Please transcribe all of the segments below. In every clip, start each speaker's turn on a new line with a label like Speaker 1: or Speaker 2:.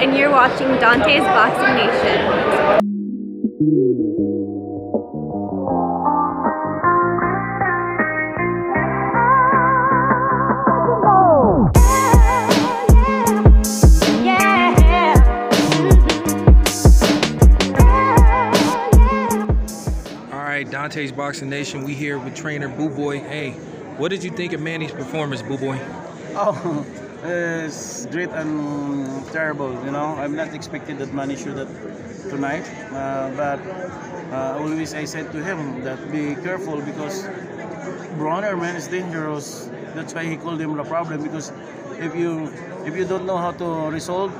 Speaker 1: and you're watching Dante's Boxing Nation.
Speaker 2: Dante's Boxing Nation, we here with trainer Boo Boy. Hey, what did you think of Manny's performance, Boo Boy?
Speaker 3: Oh, it's great and terrible. You know, I'm not expecting that Manny should that tonight, but always I said to him that be careful because Bronner man is dangerous. That's why he called him the problem, because if you don't know how to resolve,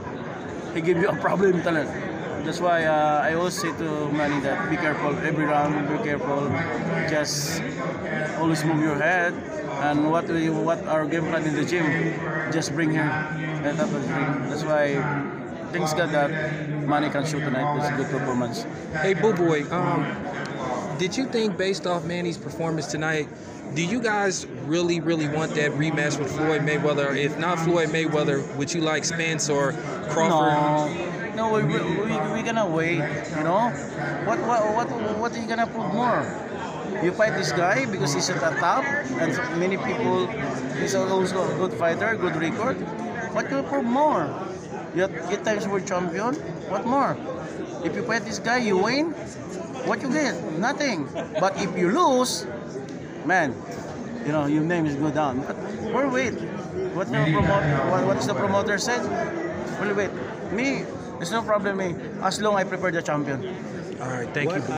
Speaker 3: he give you a problem talaga. That's why I always say to Manny that be careful every round, be careful, just always move your head, and what our game plan in the gym, just bring here at top of the ring. That's why thanks God that Manny can shoot tonight. It's a good performance.
Speaker 2: Hey Boo Boy, did you think based off Manny's performance tonight, do you guys really want that rematch with Floyd Mayweather? If not Floyd Mayweather, would you like Spence or Crawford?
Speaker 3: No, we're gonna wait. You know, what are you gonna prove more? You fight this guy because he's at the top, and so many people. He's also a good fighter, good record. What can you prove more? You have 8 times world champion. What more? If you fight this guy, you win. What you get? Nothing. But if you lose, man, you know your name is go down. But we'll wait. What is the promoter said? We'll wait. Me. There's no problem, as long I prepare the champion.
Speaker 2: All right, thank you.